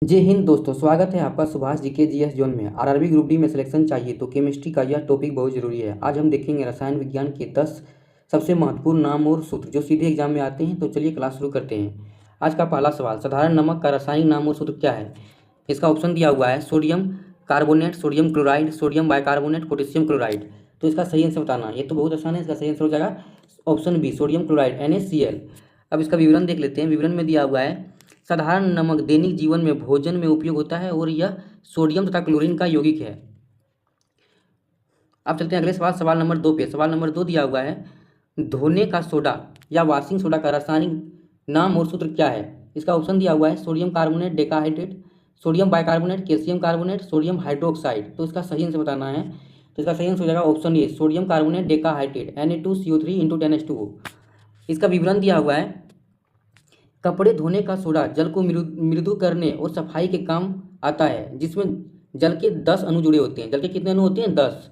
जय हिंद दोस्तों, स्वागत है आपका सुभाष जीके जीएस जोन में। आरआरबी ग्रुप डी में सिलेक्शन चाहिए तो केमिस्ट्री का यह टॉपिक बहुत जरूरी है। आज हम देखेंगे रसायन विज्ञान के 10 सबसे महत्वपूर्ण नाम और सूत्र जो सीधे एग्जाम में आते हैं। तो चलिए क्लास शुरू करते हैं। आज का पहला सवाल, साधारण नमक का रासायनिक नाम और सूत्र क्या है? इसका ऑप्शन दिया हुआ है sodium carbonate, sodium chloride, sodium bicarbonate, potassium chloride. तो इसका सही आंसर बताना, ये तो बहुत आसान है। इसका सही आंसर हो जाएगा option B, sodium chloride NaCl। अब इसका विवरण देख लेते हैं। विवरण में दिया हुआ है साधारण नमक दैनिक जीवन में भोजन में उपयोग होता है और यह सोडियम तथा क्लोरीन का यौगिक है। अब चलते हैं अगले सवाल, सवाल नंबर 2 पे। सवाल नंबर 2 दिया हुआ है धोने का सोडा या वॉशिंग सोडा का रासायनिक नाम और सूत्र क्या है? इसका ऑप्शन दिया हुआ है sodium carbonate decahydrate, sodium bicarbonate, calcium carbonate, sodium hydroxide. तो इसका सही आंसर बताना है। तो इसका सही आंसर हो जाएगा option A, sodium carbonate decahydrate Na2CO3 × 10H2O। इसका विवरण दिया हुआ है कपड़े धोने का सोडा जल को मृदु करने और सफाई के काम आता है, जिसमें जल के 10 अणु जुड़े होते हैं। जल के कितने अणु होते हैं? 10।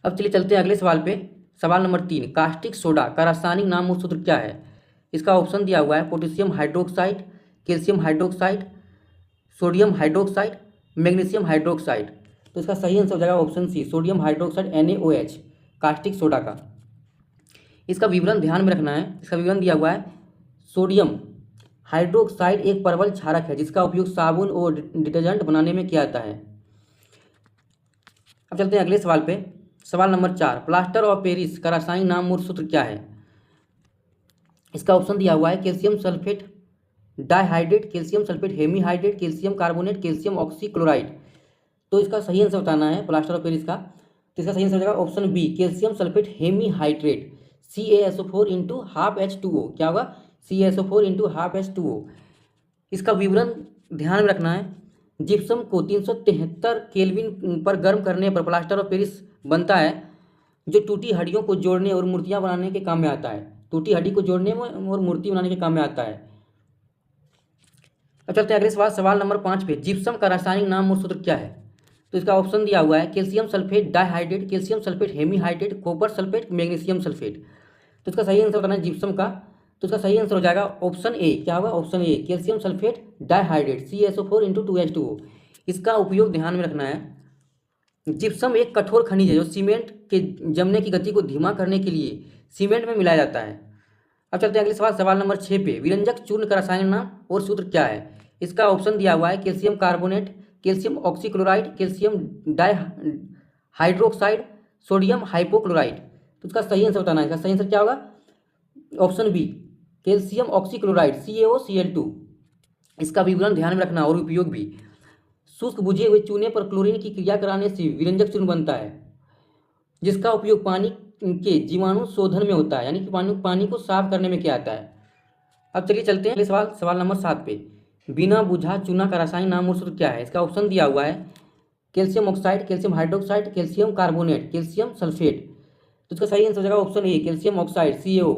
अब चलिए चलते हैं अगले सवाल पे। सवाल नंबर 3, कास्टिक सोडा का रासायनिक नाम और सूत्र क्या है? इसका ऑप्शन दिया हुआ है potassium hydroxide, calcium hydroxide, sodium hydroxide, magnesium hydroxide. तो इसका सही आंसर हो जाएगा option C, sodium hydroxide NaOH, caustic soda का। इसका विवरण ध्यान में रखना है। इसका विवरण दिया हुआ है सोडियम हाइड्रोक्साइड एक परवल क्षारक है जिसका उपयोग साबुन और डिटर्जेंट बनाने में किया जाता है। अब चलते हैं अगले सवाल पे। सवाल नंबर 4, प्लास्टर ऑफ पेरिस का रासायनिक नाम और सूत्र क्या है? इसका ऑप्शन दिया हुआ है calcium sulphate dihydrate, calcium sulphate hemihydrate, calcium carbonate, calcium oxychloride. तो इसका सही आंसर बताना है प्लास्टर ऑफ पेरिस का। तो इसका सही आंसर हो जाएगा option B, calcium sulphate hemihydrate, CaSO4 × ½ H2O। क्या होगा? CaSO4 × ½ H2O। इसका विवरण ध्यान में रखना है। जिप्सम को 373 केल्विन पर गर्म करने पर प्लास्टर ऑफ पेरिस बनता है, जो टूटी हड्डियों को जोड़ने और मूर्तियां बनाने के काम में आता है। टूटी हड्डी को जोड़ने में और मूर्ति बनाने के काम में आता है। अब चलते हैं अगले सवाल, सवाल नंबर 5 पे। जिप्सम का रासायनिक नाम और सूत्र क्या है? तो इसका ऑप्शन दिया हुआ है calcium sulphate dihydrate, calcium sulphate hemihydrate, copper sulphate, magnesium sulphate. तो इसका सही आंसर बताना है जिप्सम का। तो इसका सही आंसर हो जाएगा ऑप्शन ए। क्या होगा? Option A, calcium sulphate dihydrate, CaSO4 × 2H2O। इसका उपयोग ध्यान में रखना है। जिप्सम एक कठोर खनिज है जो सीमेंट के जमने की गति को धीमा करने के लिए सीमेंट में मिलाया जाता है। अब चलते हैं अगले सवाल, सवाल नंबर 6 पे। विरंजक चूर्ण का रासायनिक नाम और सूत्र क्या है? इसका ऑप्शन दिया हुआ है calcium carbonate, calcium oxychloride, calcium dihydroxide, sodium hypochloride. तो इसका सही आंसर बताना है। इसका सही आंसर क्या होगा? Option B, calcium oxychloride CaOCl2। इसका विवरण ध्यान में रखना और उपयोग भी। शुष्क बुझे हुए चूने पर क्लोरीन की क्रिया कराने से विरंजक चूर्ण बनता है, जिसका उपयोग पानी के जीवाणु शोधन में होता है, यानी कि पानी को साफ करने में किया जाता है। अब चलिए चलते हैं अगले सवाल, सवाल नंबर 7 पे। बिना बुझा चूना का रासायनिक नाम और सूत्र क्या है? इसका ऑप्शन दिया हुआ है calcium oxide, calcium hydroxide, calcium carbonate, calcium sulphate. तो इसका सही आंसर हो जाएगा option A, calcium oxide CaO।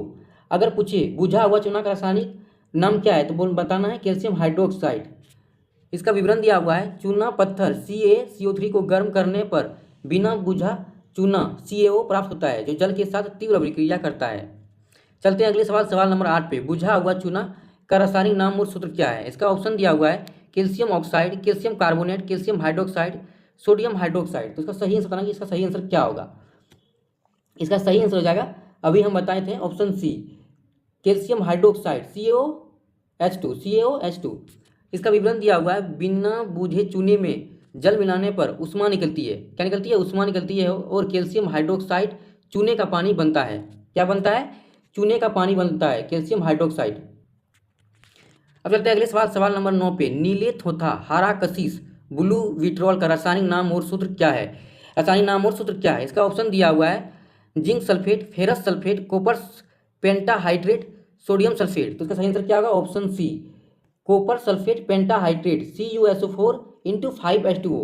अगर पूछे बुझा हुआ चूना का रासायनिक नाम क्या है तो बताना है कैल्शियम हाइड्रोक्साइड। इसका विवरण दिया हुआ है चूना पत्थर CaCO3 को गर्म करने पर बिना बुझा चूना CaO प्राप्त होता है, जो जल के साथ तीव्र अभिक्रिया करता है। चलते हैं अगले सवाल, सवाल नंबर 8 पे। बुझा हुआ चूना का रासायनिक नाम और सूत्र क्या है? इसका ऑप्शन दिया हुआ है calcium oxide, calcium carbonate, calcium hydroxide, sodium hydroxide. तो इसका सही आंसर बताना कि इसका सही आंसर क्या होगा। इसका सही आंसर हो जाएगा, अभी हम बताए थे, option C, calcium hydroxide CaOH2। इसका विवरण दिया हुआ है बिना बुझे चूने में जल मिलाने पर उष्मा निकलती है। क्या निकलती है? उष्मा निकलती है और कैल्शियम हाइड्रोक्साइड चूने का पानी बनता है। क्या बनता है? चूने का पानी बनता है, कैल्शियम हाइड्रोक्साइड। अब चलते हैं अगले सवाल, सवाल नंबर 9 पे। नीले थोथा हरा कशिश ब्लू विट्रॉल का रासायनिक नाम और सूत्र क्या है? रासायनिक नाम और सूत्र क्या है? इसका ऑप्शन दिया हुआ है zinc sulphate, ferrous sulphate, copper pentahydrate, sodium sulphate. तो इसका सही आंसर क्या होगा? Option C, copper sulphate pentahydrate CuSO4 × 5H2O,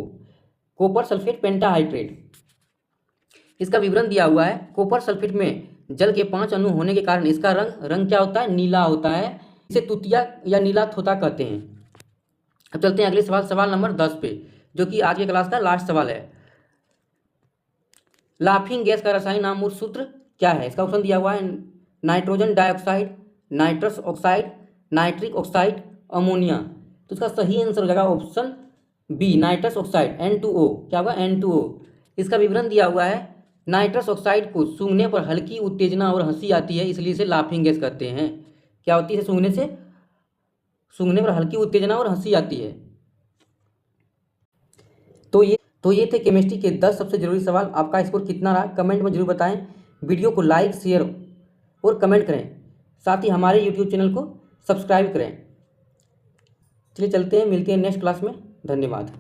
copper sulphate pentahydrate. इसका विवरण दिया हुआ है कॉपर सल्फेट में जल के 5 अणु होने के कारण इसका रंग क्या होता है? नीला होता है। इसे तुतिया या नीला थोथा कहते हैं। अब चलते हैं अगले सवाल, सवाल नंबर 10 पे, जो कि आज के क्लास का लास्ट सवाल है। लाफिंग गैस का रासायनिक नाम और सूत्र क्या है? इसका ऑप्शन दिया हुआ है nitrogen dioxide, nitrous oxide, nitric oxide, ammonia. तो इसका सही आंसर हो जाएगा option B, nitrous oxide N2O। क्या होगा? N2O। इसका विवरण दिया हुआ है, नाइट्रस ऑक्साइड को सूंघने पर हल्की उत्तेजना और हंसी आती है, इसलिए इसे लाफिंग गैस कहते हैं। क्या होती है? सूंघने पर हल्की उत्तेजना और हंसी आती है। तो ये थे केमिस्ट्री के 10 सबसे जरूरी सवाल। आपका स्कोर कितना रहा कमेंट में जरूर बताएं। वीडियो को लाइक, शेयर और कमेंट करें। साथ ही हमारे यूट्यूब चैनल को सब्सक्राइब करें। चलिए चलते हैं, मिलते हैं नेक्स्ट क्लास में। धन्यवाद।